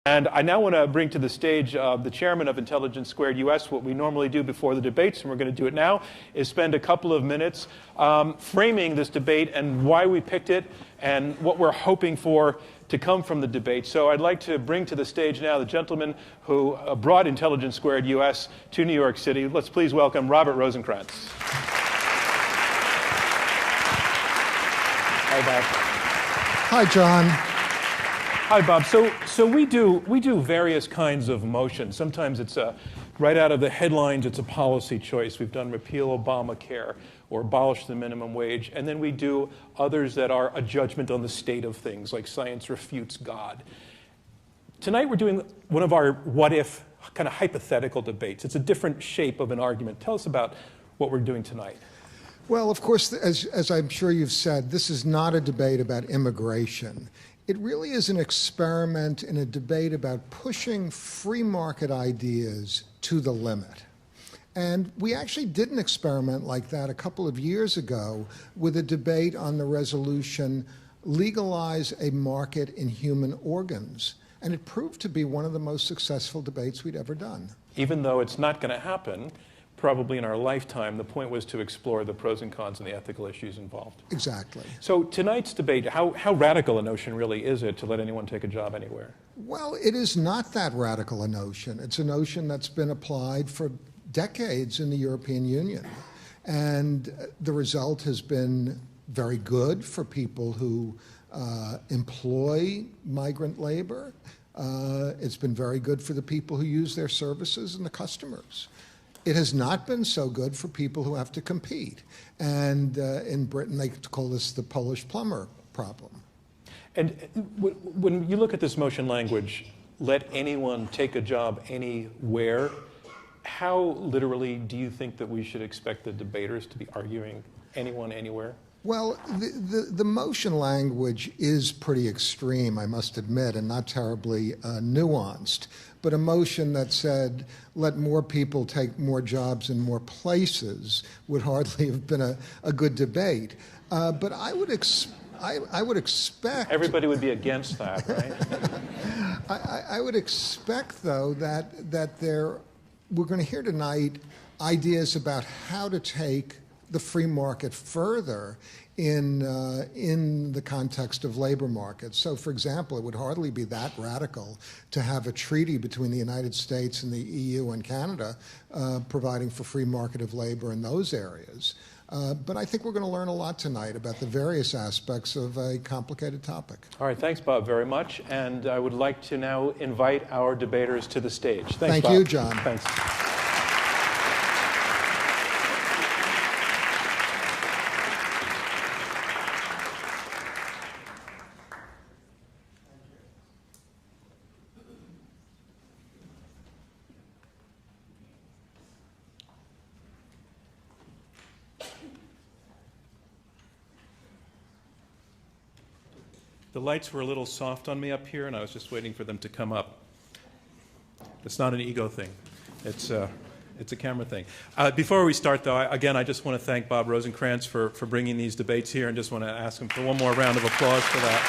And I now want to bring to the stage the chairman of Intelligence Squared US. What we normally do before the debates, and we're going to do it now, is spend a couple of minutes framing this debate and why we picked it and what we're hoping for to come from the debate. So I'd like to bring to the stage now the gentleman who brought Intelligence Squared US to New York City. Let's please welcome Robert Rosenkranz. Hi, Bob. Hi, John. Hi, Bob. So we do various kinds of motions. Sometimes it's right out of the headlines, it's a policy choice. We've done repeal Obamacare or abolish the minimum wage. And then we do others that are a judgment on the state of things, like science refutes God. Tonight we're doing one of our what-if kind of hypothetical debates. It's a different shape of an argument. Tell us about what we're doing tonight. Well, of course, as I'm sure you've said, this is not a debate about immigration. It really is an experiment in a debate about pushing free market ideas to the limit. And we actually did an experiment like that a couple of years ago with a debate on the resolution, legalize a market in human organs. And it proved to be one of the most successful debates we'd ever done. Even though it's not going to happen, probably in our lifetime, the point was to explore the pros and cons and the ethical issues involved. Exactly. So tonight's debate, how radical a notion really is it to let anyone take a job anywhere? Well, it is not that radical a notion. It's a notion that's been applied for decades in the European Union. And the result has been very good for people who employ migrant labor. It's been very good for the people who use their services and the customers. It has not been so good for people who have to compete. And in Britain, they call this the Polish plumber problem. And when you look at this motion language, let anyone take a job anywhere, how literally do you think that we should expect the debaters to be arguing anyone, anywhere? Well, the motion language is pretty extreme, I must admit, and not terribly nuanced. But a motion that said, let more people take more jobs in more places would hardly have been a good debate. But I would expect... Everybody would be against that, right? I would expect, though, that we're going to hear tonight ideas about how to take the free market further in the context of labor markets. So, for example, it would hardly be that radical to have a treaty between the United States and the EU and Canada providing for free market of labor in those areas. But I think we're going to learn a lot tonight about the various aspects of a complicated topic. All right, thanks, Bob, very much. And I would like to now invite our debaters to the stage. Thanks, Bob. Thank you, John. Thanks. The lights were a little soft on me up here, and I was just waiting for them to come up. It's not an ego thing. It's a camera thing. Before we start, though, I just want to thank Bob Rosenkranz for bringing these debates here, and just want to ask him for one more round of applause for that.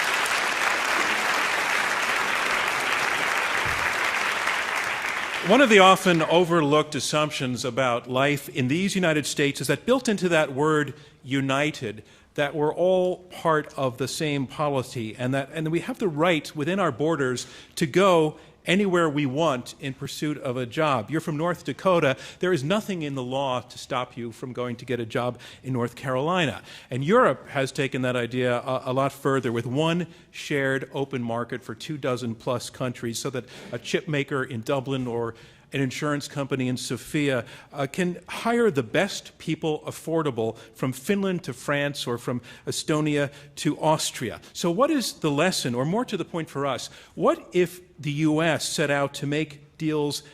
One of the often overlooked assumptions about life in these United States is that built into that word united, that we're all part of the same polity, and we have the right within our borders to go anywhere we want in pursuit of a job. You're from North Dakota. There is nothing in the law to stop you from going to get a job in North Carolina. And Europe has taken that idea a lot further with one shared open market for 24+ countries, so that a chip maker in Dublin or an insurance company in Sofia can hire the best people affordable from Finland to France or from Estonia to Austria. So what is the lesson, or more to the point for us, what if the U.S. set out to make deals,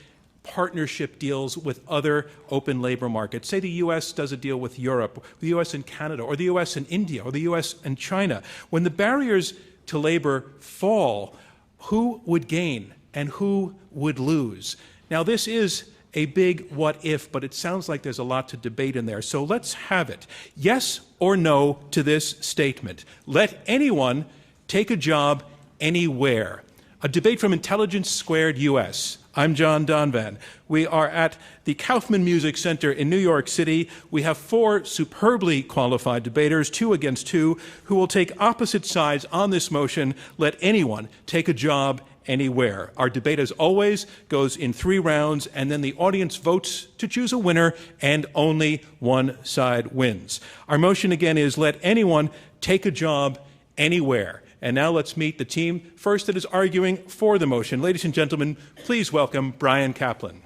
partnership deals with other open labor markets? Say the U.S. does a deal with Europe, the U.S. and Canada, or the U.S. and India, or the U.S. and China. When the barriers to labor fall, who would gain and who would lose? Now, this is a big what if, but it sounds like there's a lot to debate in there. So let's have it. Yes or no to this statement. Let anyone take a job anywhere. a debate from Intelligence Squared US. I'm John Donvan. We are at the Kaufman Music Center in New York City. We have four superbly qualified debaters, 2 against 2, who will take opposite sides on this motion, let anyone take a job anywhere. Our debate, as always, goes in 3 rounds, and then the audience votes to choose a winner, and only one side wins. Our motion, again, is let anyone take a job anywhere. And now let's meet the team first that is arguing for the motion. Ladies and gentlemen, please welcome Bryan Caplan.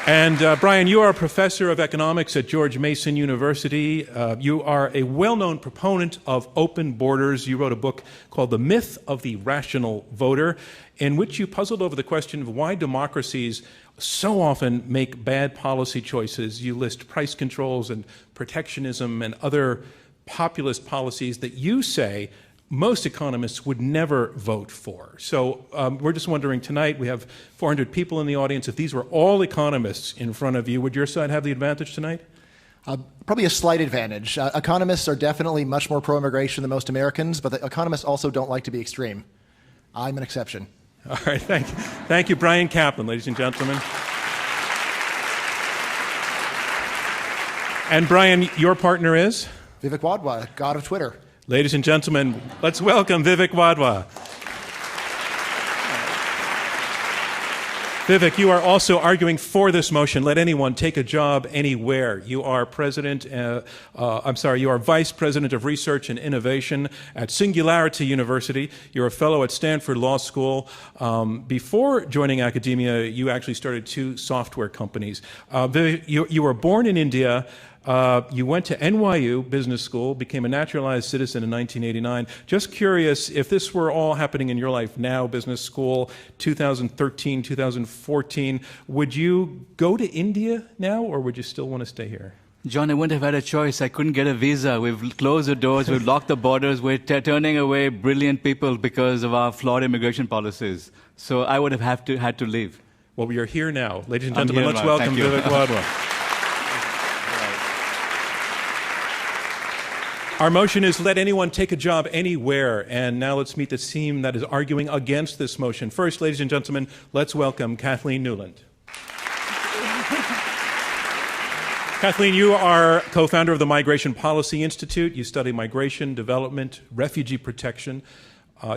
And Bryan, you are a professor of economics at George Mason University. You are a well-known proponent of open borders. You wrote a book called The Myth of the Rational Voter, in which you puzzled over the question of why democracies so often make bad policy choices. You list price controls and protectionism and other populist policies that you say most economists would never vote for. So we're just wondering tonight, we have 400 people in the audience. If these were all economists in front of you, would your side have the advantage tonight? Probably a slight advantage. Economists are definitely much more pro-immigration than most Americans, but the economists also don't like to be extreme. I'm an exception. All right, thank you. Thank you, Bryan Caplan, ladies and gentlemen. And Bryan, your partner is? Vivek Wadhwa, god of Twitter. Ladies and gentlemen, let's welcome Vivek Wadhwa. Vivek, you are also arguing for this motion, let anyone take a job anywhere. You are you are Vice President of Research and Innovation at Singularity University. You're a fellow at Stanford Law School. Before joining academia, you actually started 2 software companies. Vivek, you were born in India. You went to NYU Business School, became a naturalized citizen in 1989. Just curious, if this were all happening in your life now, business school, 2013, 2014, would you go to India now, or would you still want to stay here? John, I wouldn't have had a choice. I couldn't get a visa. We've closed the doors. We've locked the borders. We're turning away brilliant people because of our flawed immigration policies. So I would have had to leave. Well, we are here now. Ladies and gentlemen, let's welcome Thank you. Vivek Wadhwa. Our motion is let anyone take a job anywhere. And now let's meet the team that is arguing against this motion. First, ladies and gentlemen, let's welcome Kathleen Newland. Kathleen, you are co-founder of the Migration Policy Institute. You study migration, development, refugee protection.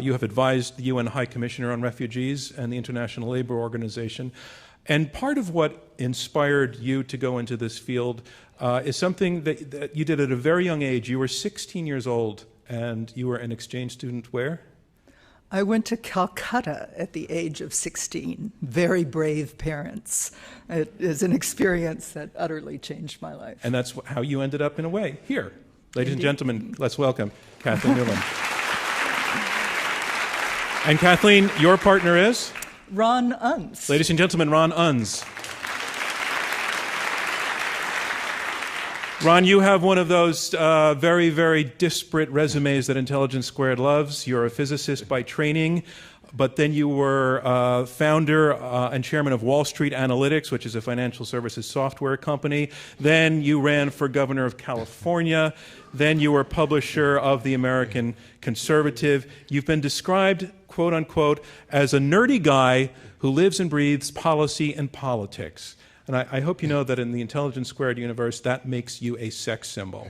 You have advised the UN High Commissioner on Refugees and the International Labor Organization. And part of what inspired you to go into this field is something that you did at a very young age. You were 16 years old, and you were an exchange student where? I went to Calcutta at the age of 16. Very brave parents. It is an experience that utterly changed my life. And that's how you ended up, in a way, here. Ladies and gentlemen, let's welcome Kathleen Newland. And Kathleen, your partner is? Ron Unz. Ladies and gentlemen, Ron Unz. Ron, you have one of those very, very disparate resumes that Intelligence Squared loves. You're a physicist by training, but then you were founder and chairman of Wall Street Analytics, which is a financial services software company. Then you ran for governor of California. Then you were publisher of the American Conservative. You've been described, quote unquote, as a nerdy guy who lives and breathes policy and politics. And I hope you know that in the Intelligence Squared universe, that makes you a sex symbol.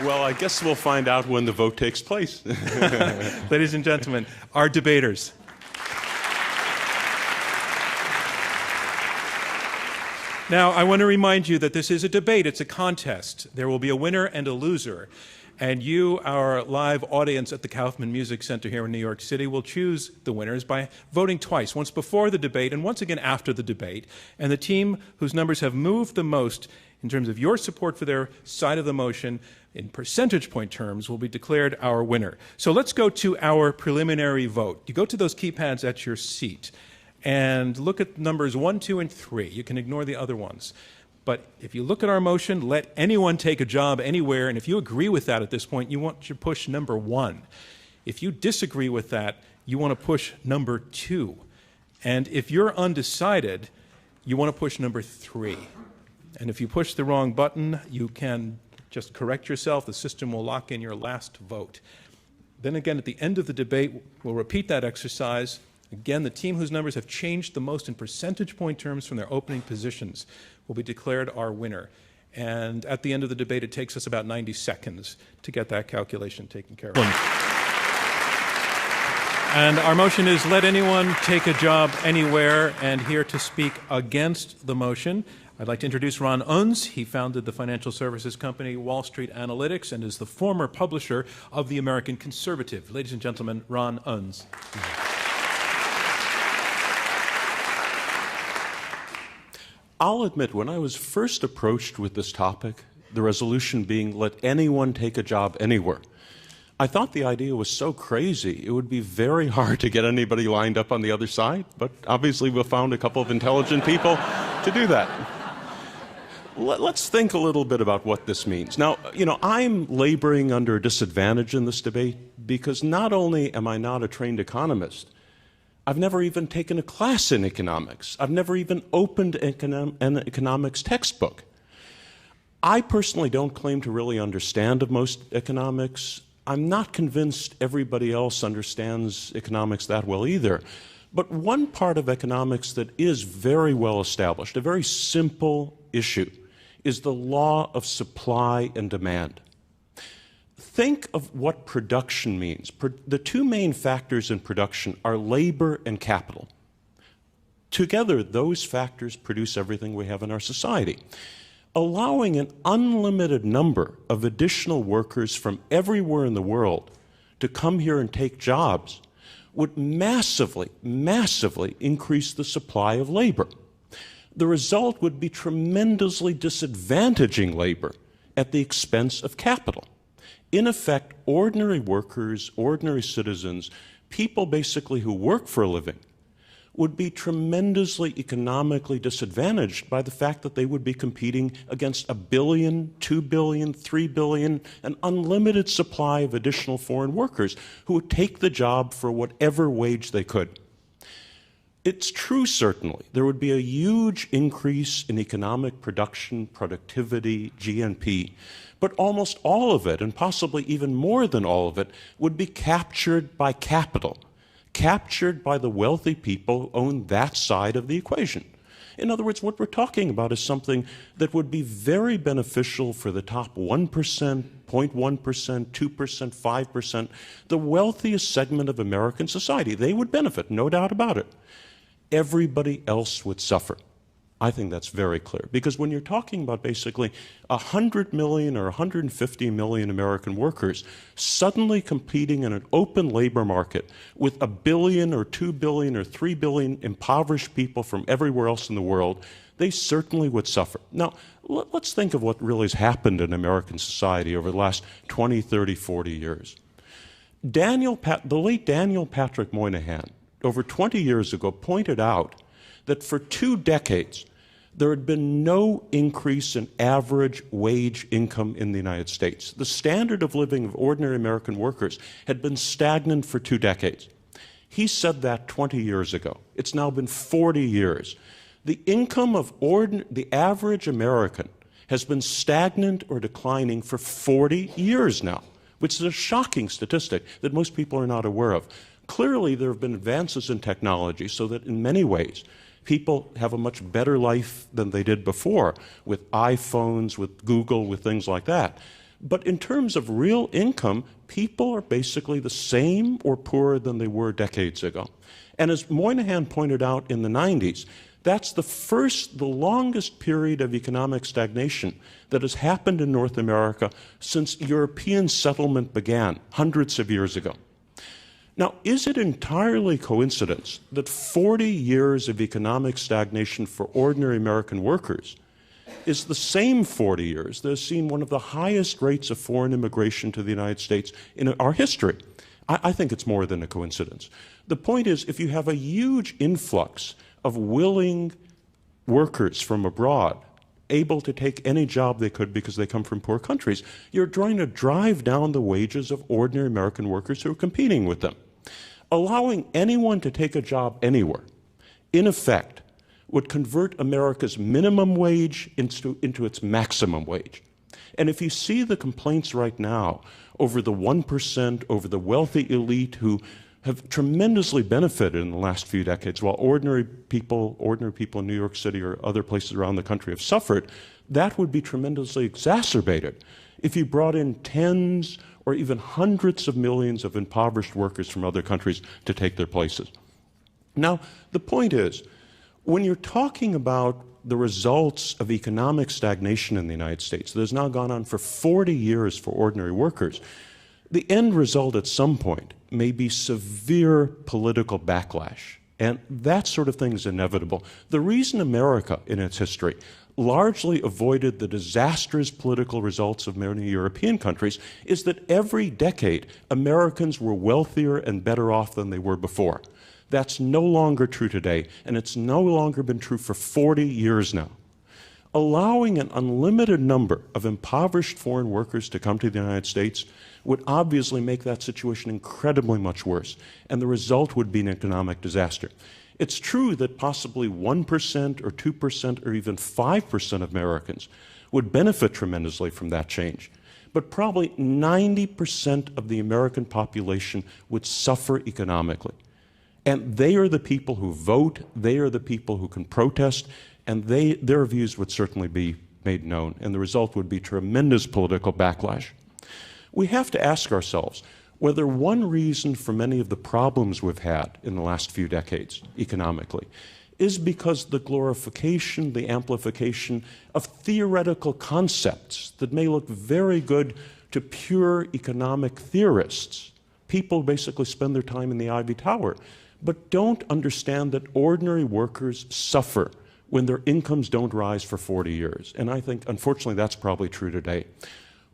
Well, I guess we'll find out when the vote takes place. Ladies and gentlemen, our debaters. Now, I want to remind you that this is a debate. It's a contest. There will be a winner and a loser. And you, our live audience at the Kaufman Music Center here in New York City, will choose the winners by voting twice, once before the debate and once again after the debate. And the team whose numbers have moved the most in terms of your support for their side of the motion in percentage point terms will be declared our winner. So let's go to our preliminary vote. You go to those keypads at your seat and look at numbers 1, 2, and 3. You can ignore the other ones. But if you look at our motion, let anyone take a job anywhere, and if you agree with that at this point, you want to push number 1. If you disagree with that, you want to push number 2. And if you're undecided, you want to push number 3. And if you push the wrong button, you can just correct yourself. The system will lock in your last vote. Then again, at the end of the debate, we'll repeat that exercise. Again, the team whose numbers have changed the most in percentage point terms from their opening positions will be declared our winner. And at the end of the debate, it takes us about 90 seconds to get that calculation taken care of. And our motion is let anyone take a job anywhere. And here to speak against the motion, I'd like to introduce Ron Unz. He founded the financial services company Wall Street Analytics and is the former publisher of The American Conservative. Ladies and gentlemen, Ron Unz. I'll admit, when I was first approached with this topic, the resolution being let anyone take a job anywhere, I thought the idea was so crazy it would be very hard to get anybody lined up on the other side, but obviously we found a couple of intelligent people to do that. Let's think a little bit about what this means. Now, I'm laboring under a disadvantage in this debate because not only am I not a trained economist, I've never even taken a class in economics. I've never even opened an economics textbook. I personally don't claim to really understand most economics. I'm not convinced everybody else understands economics that well either. But one part of economics that is very well established, a very simple issue, is the law of supply and demand. Think of what production means. The two main factors in production are labor and capital. Together, those factors produce everything we have in our society. Allowing an unlimited number of additional workers from everywhere in the world to come here and take jobs would massively, massively increase the supply of labor. The result would be tremendously disadvantaging labor at the expense of capital. In effect, ordinary workers, ordinary citizens, people basically who work for a living, would be tremendously economically disadvantaged by the fact that they would be competing against 1 billion, 2 billion, 3 billion, an unlimited supply of additional foreign workers who would take the job for whatever wage they could. It's true, certainly, there would be a huge increase in economic production, productivity, GNP, but almost all of it, and possibly even more than all of it, would be captured by capital, captured by the wealthy people who own that side of the equation. In other words, what we're talking about is something that would be very beneficial for the top 1%, 0.1%, 2%, 5%, the wealthiest segment of American society. They would benefit, no doubt about it. Everybody else would suffer. I think that's very clear. Because when you're talking about basically 100 million or 150 million American workers suddenly competing in an open labor market with 1 billion or 2 billion or 3 billion impoverished people from everywhere else in the world, they certainly would suffer. Now, let's think of what really has happened in American society over the last 20, 30, 40 years. The late Daniel Patrick Moynihan, over 20 years ago, pointed out that for 2 decades, there had been no increase in average wage income in the United States. The standard of living of ordinary American workers had been stagnant for 2 decades. He said that 20 years ago. It's now been 40 years. The income of the average American has been stagnant or declining for 40 years now, which is a shocking statistic that most people are not aware of. Clearly, there have been advances in technology so that in many ways, people have a much better life than they did before with iPhones, with Google, with things like that. But in terms of real income, people are basically the same or poorer than they were decades ago. And as Moynihan pointed out in the 90s, that's the longest period of economic stagnation that has happened in North America since European settlement began hundreds of years ago. Now, is it entirely coincidence that 40 years of economic stagnation for ordinary American workers is the same 40 years that has seen one of the highest rates of foreign immigration to the United States in our history? I think it's more than a coincidence. The point is, if you have a huge influx of willing workers from abroad, able to take any job they could because they come from poor countries, you're trying to drive down the wages of ordinary American workers who are competing with them. Allowing anyone to take a job anywhere, in effect, would convert America's minimum wage into its maximum wage. And if you see the complaints right now over the 1%, over the wealthy elite who have tremendously benefited in the last few decades, while ordinary people in New York City or other places around the country have suffered, that would be tremendously exacerbated if you brought in tens or even hundreds of millions of impoverished workers from other countries to take their places. Now, the point is, when you're talking about the results of economic stagnation in the United States that has now gone on for 40 years for ordinary workers, the end result at some point may be severe political backlash. And that sort of thing is inevitable. The reason America, in its history, largely avoided the disastrous political results of many European countries is that every decade, Americans were wealthier and better off than they were before. That's no longer true today, and it's no longer been true for 40 years now. Allowing an unlimited number of impoverished foreign workers to come to the United States would obviously make that situation incredibly much worse, and the result would be an economic disaster. It's true that possibly 1% or 2% or even 5% of Americans would benefit tremendously from that change, but probably 90% of the American population would suffer economically. And they are the people who vote, they are the people who can protest, and their views would certainly be made known, and the result would be tremendous political backlash. We have to ask ourselves whether one reason for many of the problems we've had in the last few decades economically is because the glorification, the amplification of theoretical concepts that may look very good to pure economic theorists. People basically spend their time in the Ivy Tower, but don't understand that ordinary workers suffer when their incomes don't rise for 40 years. And I think, unfortunately, that's probably true today.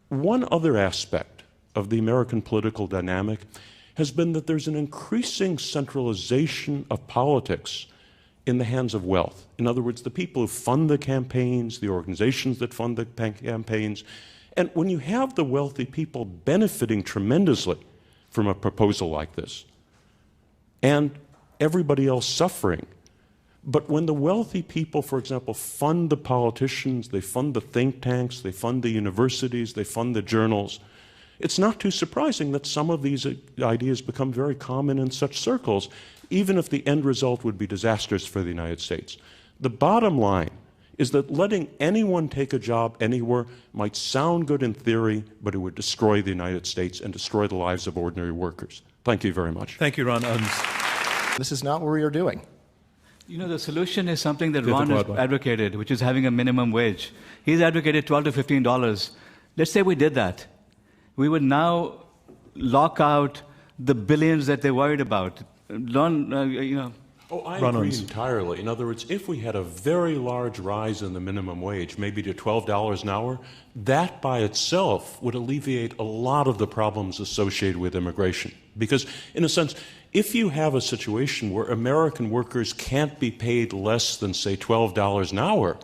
One other aspect of the American political dynamic has been that there's an increasing centralization of politics in the hands of wealth. In other words, the people who fund the campaigns, the organizations that fund the campaigns. And when you have the wealthy people benefiting tremendously from a proposal like this, and everybody else suffering, but when the wealthy people, for example, fund the politicians, they fund the think tanks, they fund the universities, they fund the journals, it's not too surprising that some of these ideas become very common in such circles, even if the end result would be disastrous for the United States. The bottom line is that letting anyone take a job anywhere might sound good in theory, but it would destroy the United States and destroy the lives of ordinary workers. Thank you very much. Thank you, Ron Unz. This is not what we are doing. You know, the solution is something that Fifth Ron has Broadway. advocated, which is having a minimum wage. He's advocated $12 to $15. Let's say we did that. We would now lock out the billions that they're worried about. Oh, I agree entirely. In other words, if we had a very large rise in the minimum wage, maybe to $12 an hour, that by itself would alleviate a lot of the problems associated with immigration. Because, in a sense, if you have a situation where American workers can't be paid less than, say, $12 an hour,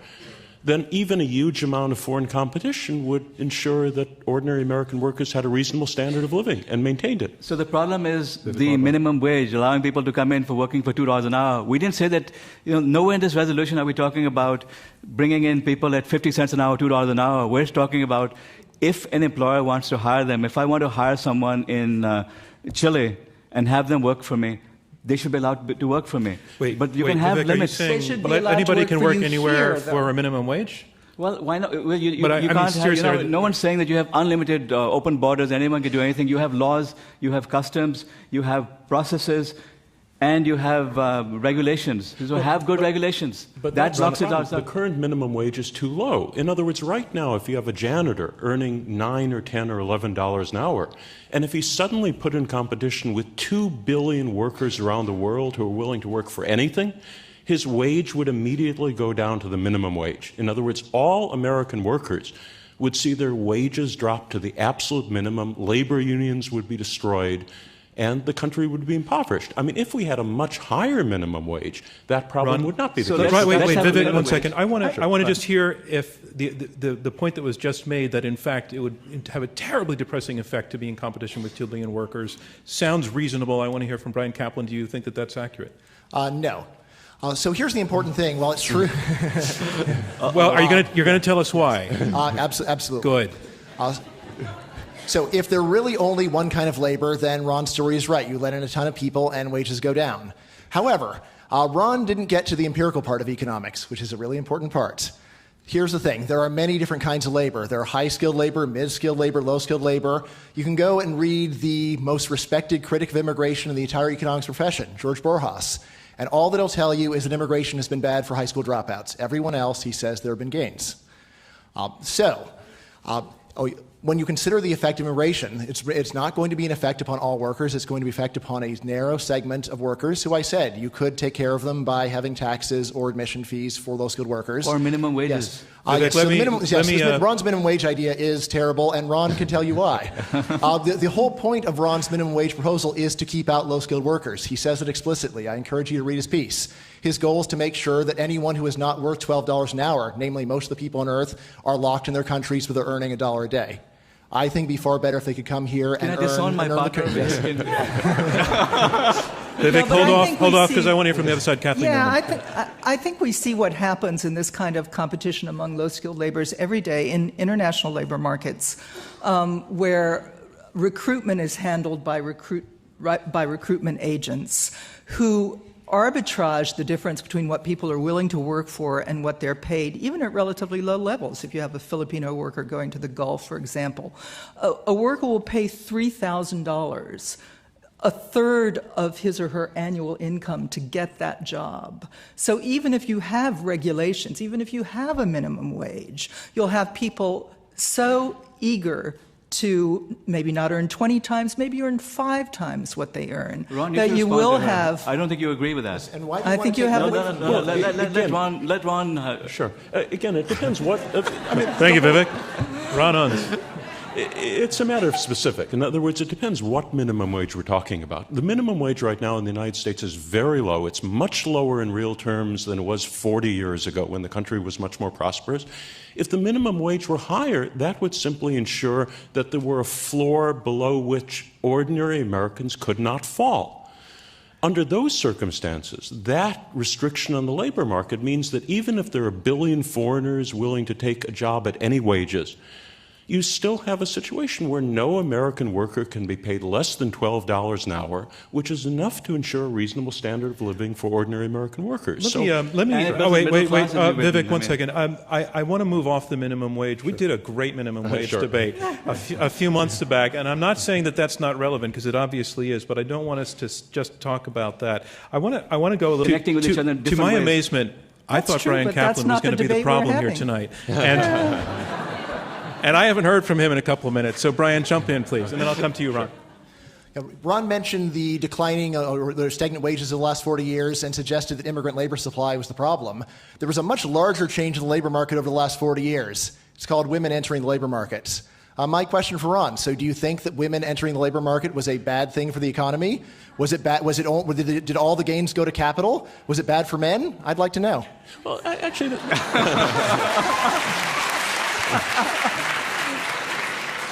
then even a huge amount of foreign competition would ensure that ordinary American workers had a reasonable standard of living and maintained it. So the problem is the minimum wage, allowing people to come in for working for $2 an hour. We didn't say that, nowhere in this resolution are we talking about bringing in people at 50 cents an hour, $2 an hour. We're talking about if an employer wants to hire them, if I want to hire someone in Chile and have them work for me, they should be allowed to work for me. But you can have Vivek, limits. Are you They saying should be allowed anybody to work can for work you anywhere here, though. for a minimum wage? Well, why not? Well, you But I mean, can't have, seriously, no one's saying that you have unlimited open borders, anyone can do anything. You have laws, you have customs, you have processes, and you have regulations. So have good regulations. But that that's not knocks the it problem. out. The current minimum wage is too low. In other words, right now, if you have a janitor earning $9 or $10 or $11 an hour, and if he's suddenly put in competition with 2 billion workers around the world who are willing to work for anything, his wage would immediately go down to the minimum wage. In other words, all American workers would see their wages drop to the absolute minimum, labor unions would be destroyed, and the country would be impoverished. I mean, if we had a much higher minimum wage, that problem would not be the So case. let's- Wait, let's have a Vivek, minimum one wage. second. I want to just hear if the point that was just made that in fact it would have a terribly depressing effect to be in competition with 2 billion workers sounds reasonable. I want to hear from Brian Kaplan. Do you think that that's accurate? No. So here's the important thing. While it's true, Well, you're going to tell us why? absolutely. Good. So if they're really only one kind of labor, then Ron's story is right. You let in a ton of people and wages go down. However, Ron didn't get to the empirical part of economics, which is a really important part. Here's the thing. There are many different kinds of labor. There are high-skilled labor, mid-skilled labor, low-skilled labor. You can go and read the most respected critic of immigration in the entire economics profession, George Borjas. And all that he'll tell you is that immigration has been bad for high school dropouts. Everyone else, he says, there have been gains. When you consider the effect of immigration, it's not going to be an effect upon all workers. It's going to be an effect upon a narrow segment of workers who I said you could take care of them by having taxes or admission fees for low-skilled workers. Or minimum wages. Yes. Ron's minimum wage idea is terrible, and Ron can tell you why. The whole point of Ron's minimum wage proposal is to keep out low-skilled workers. He says it explicitly. I encourage you to read his piece. His goal is to make sure that anyone who is not worth $12 an hour, namely most of the people on Earth, are locked in their countries where they're earning $1 a day. I think it'd be far better if they could come here and earn my partner? Vivek, hold off, because I want to hear from the other side. Kathleen. Yeah, I think we see what happens in this kind of competition among low-skilled laborers every day in international labor markets, where recruitment is handled by recruitment agents who arbitrage the difference between what people are willing to work for and what they're paid, even at relatively low levels. If you have a Filipino worker going to the Gulf, for example, a worker will pay $3,000, a third of his or her annual income to get that job. So even if you have regulations, even if you have a minimum wage, you'll have people so eager to maybe not earn 20 times, maybe earn 5 times what they earn. Ron, that you will have. I don't think you agree with that. And why do you I think you have. No. Let Ron. Sure. Again, it depends what. Thank you, Vivek. Ron Unz. It's a matter of specific. In other words, it depends what minimum wage we're talking about. The minimum wage right now in the United States is very low. It's much lower in real terms than it was 40 years ago when the country was much more prosperous. If the minimum wage were higher, that would simply ensure that there were a floor below which ordinary Americans could not fall. Under those circumstances, that restriction on the labor market means that even if there are a billion foreigners willing to take a job at any wages, you still have a situation where no American worker can be paid less than $12 an hour, which is enough to ensure a reasonable standard of living for ordinary American workers. Wait, Vivek, one second. I want to move off the minimum wage. We did a great minimum wage debate a few months back, and I'm not saying that that's not relevant, because it obviously is, but I don't want us to just talk about that. I want to go a little Connecting with each other in to different my ways. amazement. I thought true, Brian but that's Kaplan was not going to the be the debate we're problem here having. tonight. And I haven't heard from him in a couple of minutes. So, Brian, jump in, please, and then I'll come to you, Ron. Ron mentioned the declining or the stagnant wages of the last 40 years and suggested that immigrant labor supply was the problem. There was a much larger change in the labor market over the last 40 years. It's called women entering the labor market. My question for Ron, so do you think that women entering the labor market was a bad thing for the economy? Was it bad? Did all the gains go to capital? Was it bad for men? I'd like to know. Well, actually...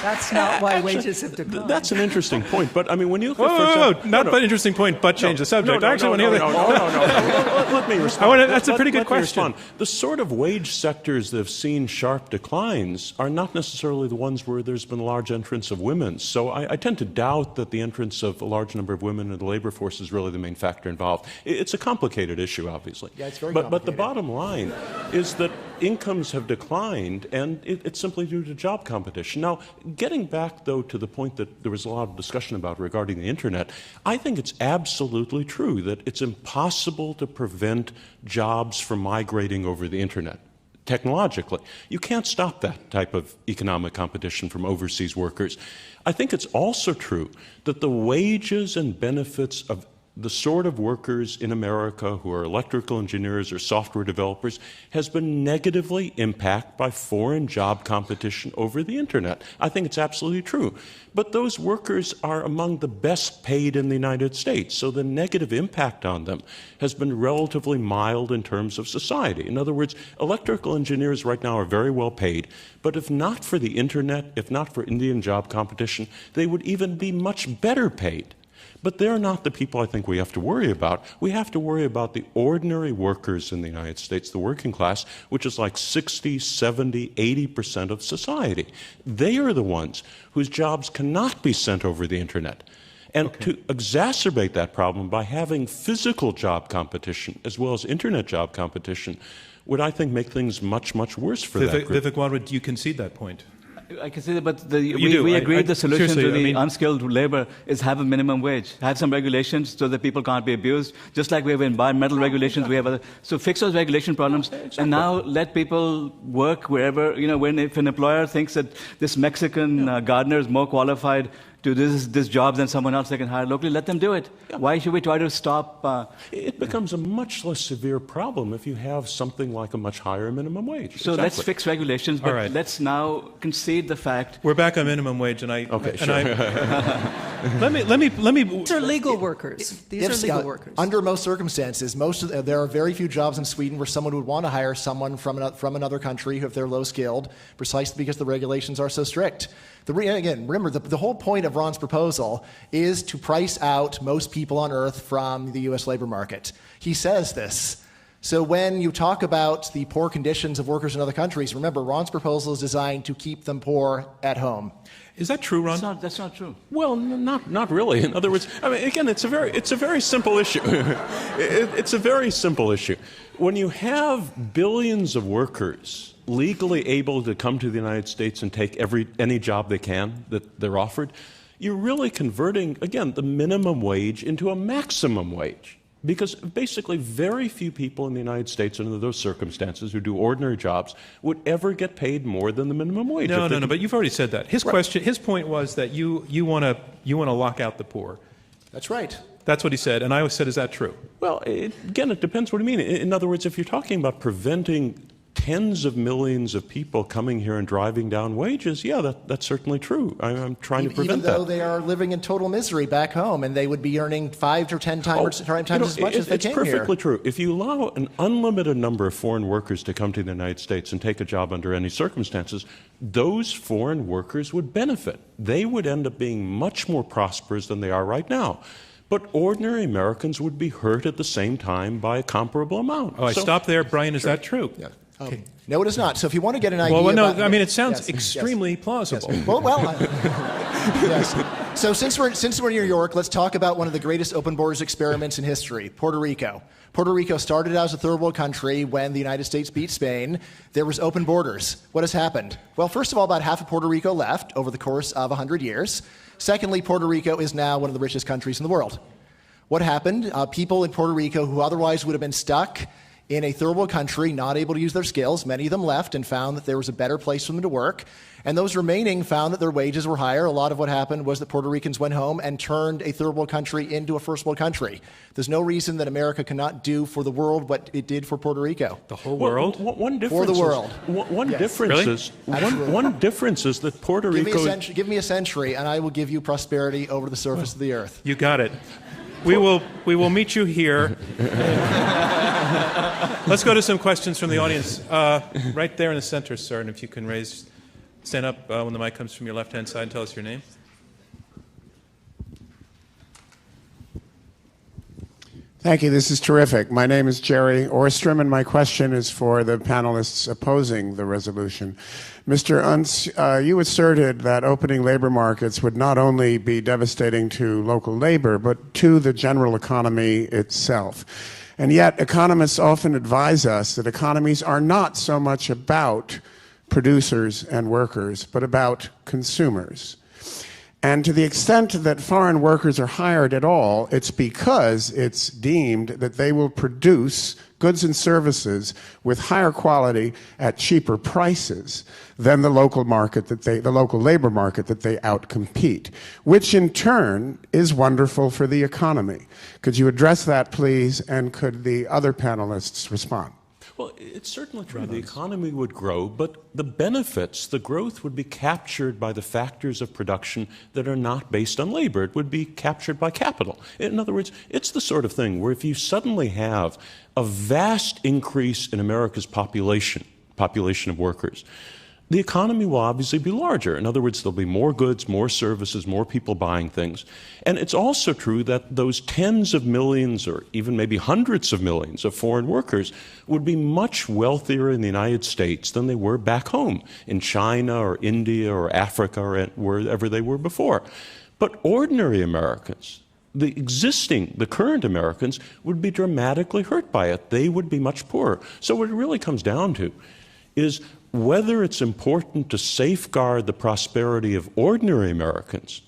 That's not why wages have declined. That's an interesting point. But I mean, when you look at Not an interesting point, but change the subject. I actually want to hear that. Let me respond. That's a pretty good question. The sort of wage sectors that have seen sharp declines are not necessarily the ones where there's been large entrance of women. So I tend to doubt that the entrance of a large number of women in the labor force is really the main factor involved. It's a complicated issue, obviously. Yeah, it's very But complicated. the bottom line is that incomes have declined, and it's simply due to job competition. Now, getting back, though, to the point that there was a lot of discussion about regarding the Internet, I think it's absolutely true that it's impossible to prevent jobs from migrating over the Internet. Technologically, you can't stop that type of economic competition from overseas workers. I think it's also true that the wages and benefits of the sort of workers in America who are electrical engineers or software developers has been negatively impacted by foreign job competition over the Internet. I think it's absolutely true. But those workers are among the best paid in the United States, so the negative impact on them has been relatively mild in terms of society. In other words, electrical engineers right now are very well paid, but if not for the Internet, if not for Indian job competition, they would even be much better paid. But they're not the people I think we have to worry about. We have to worry about the ordinary workers in the United States, the working class, which is like 60, 70, 80% of society. They are the ones whose jobs cannot be sent over the internet. And to exacerbate that problem by having physical job competition as well as internet job competition would, I think, make things much, much worse for that group. Vivek Wadhwa, do you concede that point? I can see that, but we agreed the solution to the unskilled labor is have a minimum wage, have some regulations so that people can't be abused, just like we have environmental regulations, we have other. So fix those regulation problems, and now let people work wherever, if an employer thinks that this Mexican gardener is more qualified to this job than someone else they can hire locally, let them do it. Yeah. Why should we try to stop? It becomes a much less severe problem if you have something like a much higher minimum wage. So let's fix regulations, but let's now concede the fact. We're back on minimum wage, and let me. These are legal workers. These are legal workers. Under most circumstances, there are very few jobs in Sweden where someone would want to hire someone from another country if they're low skilled, precisely because the regulations are so strict. Again, remember, the whole point of Ron's proposal is to price out most people on Earth from the U.S. labor market. He says this. So when you talk about the poor conditions of workers in other countries, remember, Ron's proposal is designed to keep them poor at home. Is that true, Ron? That's not true. Well, not really. In other words, again, it's a very simple issue. It's a very simple issue. When you have billions of workers legally able to come to the United States and take any job they can that they're offered, you're really converting, again, the minimum wage into a maximum wage. Because basically very few people in the United States under those circumstances who do ordinary jobs would ever get paid more than the minimum wage. No, but you've already said that. His point was that you want to lock out the poor. That's right. That's what he said, and I said, is that true? Well, again, it depends what you mean. In other words, if you're talking about preventing tens of millions of people coming here and driving down wages, yeah, that's certainly true. I'm trying to prevent that. Even though they are living in total misery back home, and they would be earning 5 or 10 times as much as they came here. It's perfectly true. If you allow an unlimited number of foreign workers to come to the United States and take a job under any circumstances, those foreign workers would benefit. They would end up being much more prosperous than they are right now. But ordinary Americans would be hurt at the same time by a comparable amount. Oh, I stopped there. Brian, is that true? Yeah. Okay. No, it is not. So if you want to get an idea it sounds extremely plausible. Yes. Yes. So since we're in New York, let's talk about one of the greatest open borders experiments in history, Puerto Rico. Puerto Rico started out as a third world country when the United States beat Spain. There was open borders. What has happened? Well, first of all, about half of Puerto Rico left over the course of 100 years. Secondly, Puerto Rico is now one of the richest countries in the world. What happened? People in Puerto Rico who otherwise would have been stuck in a third world country, not able to use their skills, many of them left and found that there was a better place for them to work. And those remaining found that their wages were higher. A lot of what happened was that Puerto Ricans went home and turned a third world country into a first world country. There's no reason that America cannot do for the world what it did for Puerto Rico. The whole world? One difference for the world. One difference is that Puerto Rico... Give me a century, and I will give you prosperity over the surface of the earth. You got it. We will meet you here. Let's go to some questions from the audience. Right there in the center, sir, and if you can stand up when the mic comes from your left-hand side and tell us your name. Thank you. This is terrific. My name is Jerry Orstrom, and my question is for the panelists opposing the resolution. Mr. Unz, you asserted that opening labor markets would not only be devastating to local labor, but to the general economy itself. And yet, economists often advise us that economies are not so much about producers and workers, but about consumers. And to the extent that foreign workers are hired at all, it's because it's deemed that they will produce goods and services with higher quality at cheaper prices than the local labor market that they outcompete, which in turn is wonderful for the economy. Could you address that, please, and could the other panelists respond? Well, it's certainly true. The economy would grow, but the benefits, the growth would be captured by the factors of production that are not based on labor. It would be captured by capital. In other words, it's the sort of thing where if you suddenly have a vast increase in America's population of workers, the economy will obviously be larger. In other words, there'll be more goods, more services, more people buying things. And it's also true that those tens of millions or even maybe hundreds of millions of foreign workers would be much wealthier in the United States than they were back home in China or India or Africa or wherever they were before. But ordinary Americans, the current Americans, would be dramatically hurt by it. They would be much poorer. So what it really comes down to is whether it's important to safeguard the prosperity of ordinary Americans,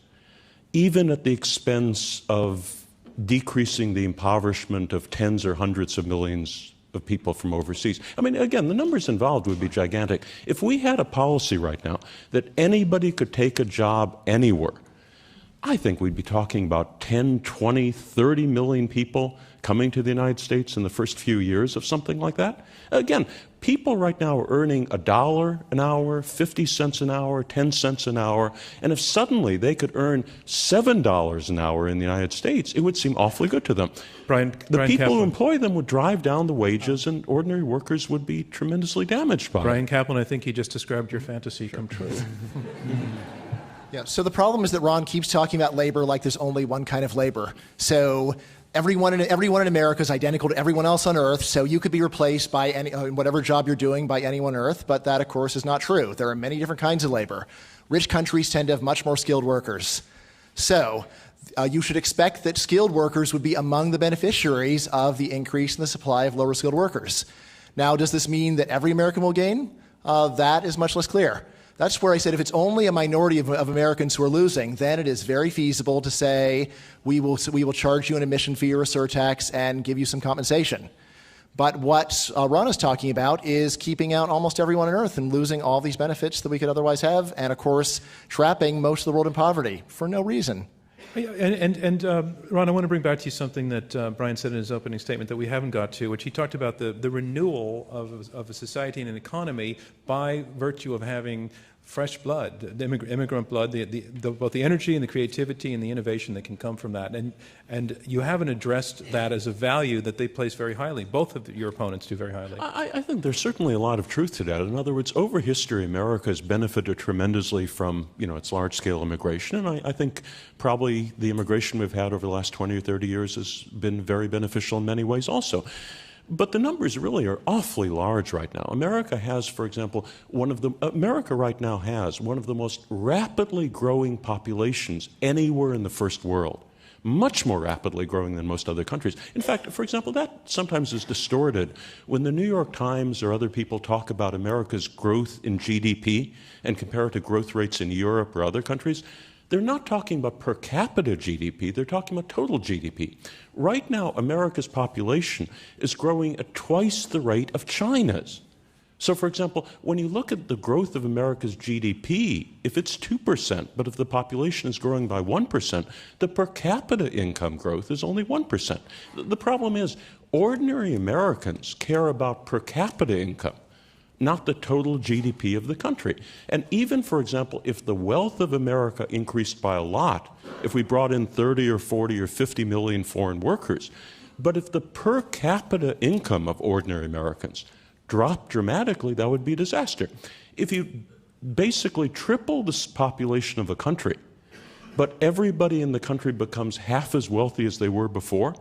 even at the expense of decreasing the impoverishment of tens or hundreds of millions of people from overseas. I mean, again, the numbers involved would be gigantic. If we had a policy right now that anybody could take a job anywhere, I think we'd be talking about 10, 20, 30 million people coming to the United States in the first few years of something like that. Again, people right now are earning $1 an hour, 50 cents an hour, 10 cents an hour, and if suddenly they could earn $7 an hour in the United States, it would seem awfully good to them. Brian people Kaplan. who employ them would drive down the wages, and ordinary workers would be tremendously damaged by it. Brian Kaplan, I think he just described your fantasy come true. Yeah, so the problem is that Ron keeps talking about labor like there's only one kind of labor. So everyone in America is identical to everyone else on Earth, so you could be replaced by whatever job you're doing by anyone on Earth, but that, of course, is not true. There are many different kinds of labor. Rich countries tend to have much more skilled workers. So you should expect that skilled workers would be among the beneficiaries of the increase in the supply of lower skilled workers. Now, does this mean that every American will gain? That is much less clear. That's where I said if it's only a minority of Americans who are losing, then it is very feasible to say we will charge you an admission fee or a surtax and give you some compensation. But what Ron is talking about is keeping out almost everyone on Earth and losing all these benefits that we could otherwise have, and of course trapping most of the world in poverty for no reason. And Ron, I want to bring back to you something that Brian said in his opening statement that we haven't got to, which he talked about the renewal of a society and an economy by virtue of having fresh blood, the immigrant blood, both the energy and the creativity and the innovation that can come from that. And you haven't addressed that as a value that they place very highly. Both of your opponents do very highly. I think there's certainly a lot of truth to that. In other words, over history, America has benefited tremendously from its large-scale immigration, and I think probably the immigration we've had over the last 20 or 30 years has been very beneficial in many ways also. But the numbers really are awfully large right now. America has, for example, America right now has one of the most rapidly growing populations anywhere in the first world. Much more rapidly growing than most other countries. In fact, for example, that sometimes is distorted when the New York Times or other people talk about America's growth in GDP and compare it to growth rates in Europe or other countries. They're not talking about per capita GDP, they're talking about total GDP. Right now, America's population is growing at twice the rate of China's. So, for example, when you look at the growth of America's GDP, if it's 2%, but if the population is growing by 1%, the per capita income growth is only 1%. The problem is, ordinary Americans care about per capita income, not the total GDP of the country. And even, for example, if the wealth of America increased by a lot, if we brought in 30 or 40 or 50 million foreign workers, but if the per capita income of ordinary Americans dropped dramatically, that would be a disaster. If you basically triple the population of a country, but everybody in the country becomes half as wealthy as they were before,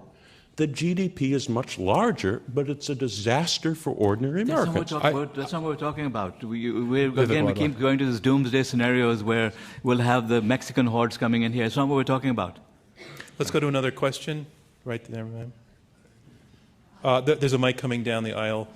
the GDP is much larger, but it's a disaster for ordinary Americans. That's not what we're talking about. We keep going to these doomsday scenarios where we'll have the Mexican hordes coming in here. It's not what we're talking about. Let's go to another question. Right there, ma'am. There's a mic coming down the aisle.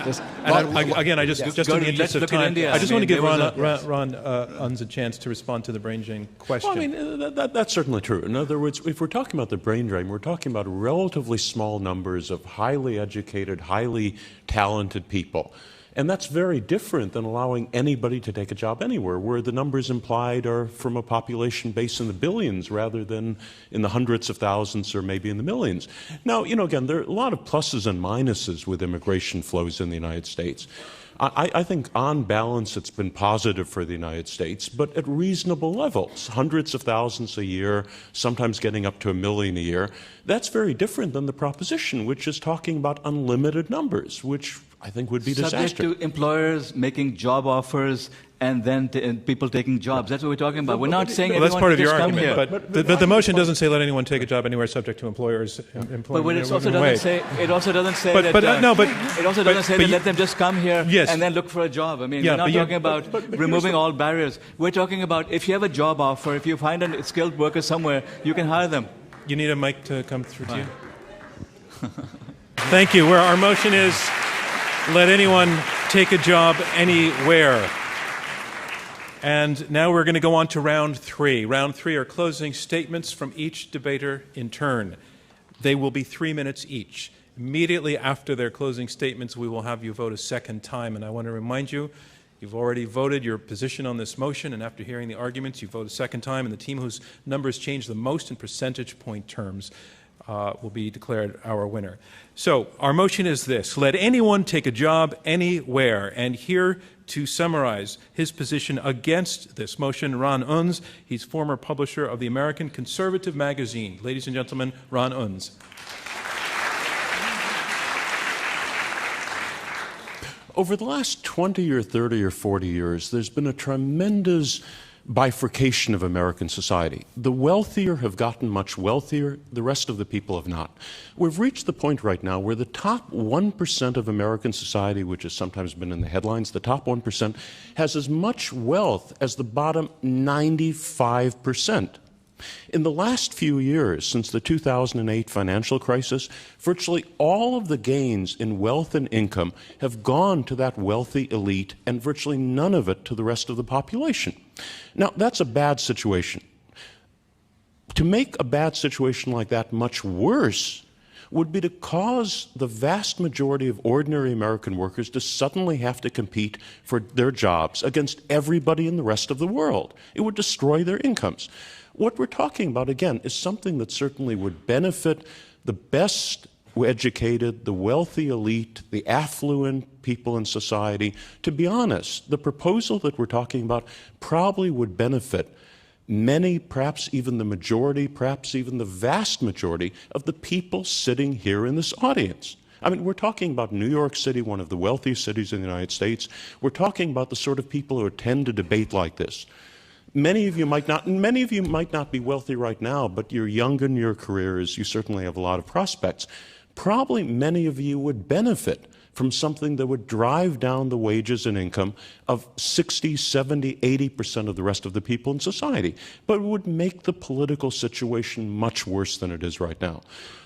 Just in the interest of time, I just want to give Ron Unz a chance to respond to the brain drain question. Well, I mean, that's certainly true. In other words, if we're talking about the brain drain, we're talking about relatively small numbers of highly educated, highly talented people. And that's very different than allowing anybody to take a job anywhere, where the numbers implied are from a population base in the billions rather than in the hundreds of thousands or maybe in the millions. Now, again, there are a lot of pluses and minuses with immigration flows in the United States. I think on balance it's been positive for the United States, but at reasonable levels, hundreds of thousands a year, sometimes getting up to 1 million a year. That's very different than the proposition, which is talking about unlimited numbers, which I think would be Subject disaster. to employers making job offers and then people taking jobs. That's what we're talking about. We're not saying Well, that's everyone part of can your just come argument, here. but the motion doesn't say let anyone take a job anywhere subject to employers employment. But it also minimum doesn't wage. say. It also doesn't say But- that. but, no, but- it also but- doesn't say but that you- let them just come here Yes. and then look for a job. I mean, Yeah, we're not but you- talking about removing all barriers. We're talking about if you have a job offer, if you find a skilled worker somewhere, you can hire them. You need a mic to come through to you. Thank you. Where our motion is, let anyone take a job anywhere. And now we're going to go on to round three. Round three are closing statements from each debater in turn. They will be 3 minutes each. Immediately after their closing statements, we will have you vote a second time. And I want to remind you, you've already voted your position on this motion, and after hearing the arguments, you vote a second time, and the team whose numbers change the most in percentage point terms will be declared our winner. So our motion is this: let anyone take a job anywhere. And here to summarize his position against this motion, Ron Unz. He's former publisher of the American Conservative magazine. Ladies and gentlemen, Ron Unz. Over the last 20 or 30 or 40 years, there's been a tremendous bifurcation of American society. The wealthier have gotten much wealthier, the rest of the people have not. We've reached the point right now where the top 1% of American society, which has sometimes been in the headlines, the top 1% has as much wealth as the bottom 95%. In the last few years, since the 2008 financial crisis, virtually all of the gains in wealth and income have gone to that wealthy elite and virtually none of it to the rest of the population. Now, that's a bad situation. To make a bad situation like that much worse would be to cause the vast majority of ordinary American workers to suddenly have to compete for their jobs against everybody in the rest of the world. It would destroy their incomes. What we're talking about, again, is something that certainly would benefit the best educated, the wealthy elite, the affluent people in society. To be honest, the proposal that we're talking about probably would benefit many, perhaps even the majority, perhaps even the vast majority of the people sitting here in this audience. I mean, we're talking about New York City, one of the wealthiest cities in the United States. We're talking about the sort of people who attend a debate like this. Many of you might not be wealthy right now, but you're young in your careers. You certainly have a lot of prospects. Probably many of you would benefit from something that would drive down the wages and income of 60, 70, 80% of the rest of the people in society, but it would make the political situation much worse than it is right now.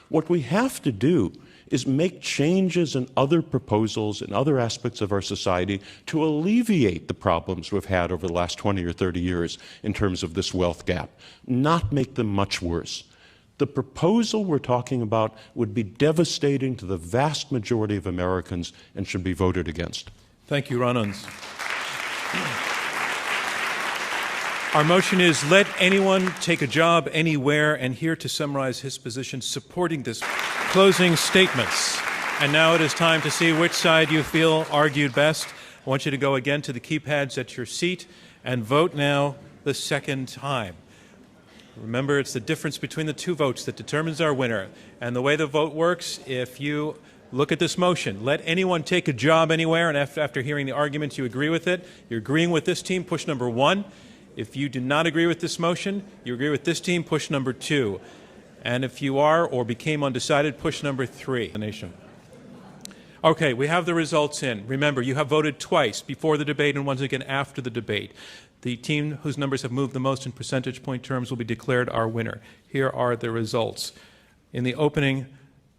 What we have to do is make changes in other proposals in other aspects of our society to alleviate the problems we've had over the last 20 or 30 years in terms of this wealth gap, not make them much worse. The proposal we're talking about would be devastating to the vast majority of Americans and should be voted against. Thank you, Ron Unz. Our motion is let anyone take a job anywhere, and here to summarize his position supporting this closing statements. And now it is time to see which side you feel argued best. I want you to go again to the keypads at your seat and vote now the second time. Remember, it's the difference between the two votes that determines our winner. And the way the vote works, if you look at this motion, let anyone take a job anywhere, and after hearing the arguments you agree with it, you're agreeing with this team, push number 1. If you do not agree with this motion, you agree with this team, push number 2. And if you are or became undecided, push number 3. Okay, we have the results in. Remember, you have voted twice, before the debate and once again after the debate. The team whose numbers have moved the most in percentage point terms will be declared our winner. Here are the results. In the opening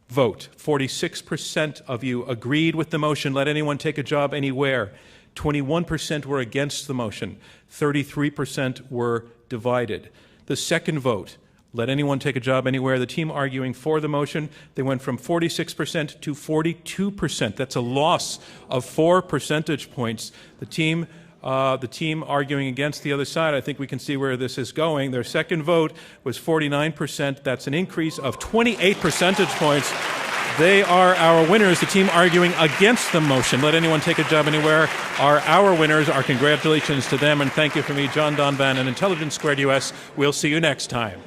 vote, 46% of you agreed with the motion, let anyone take a job anywhere. 21% were against the motion. 33% were divided. The second vote, let anyone take a job anywhere. The team arguing for the motion, they went from 46% to 42%. That's a loss of 4 percentage points. The team arguing against the other side, I think we can see where this is going. Their second vote was 49%. That's an increase of 28 percentage points. They are our winners. The team arguing against the motion, let anyone take a job anywhere, are our winners. Our congratulations to them, and thank you from me, John Donvan, and Intelligence Squared US. We'll see you next time.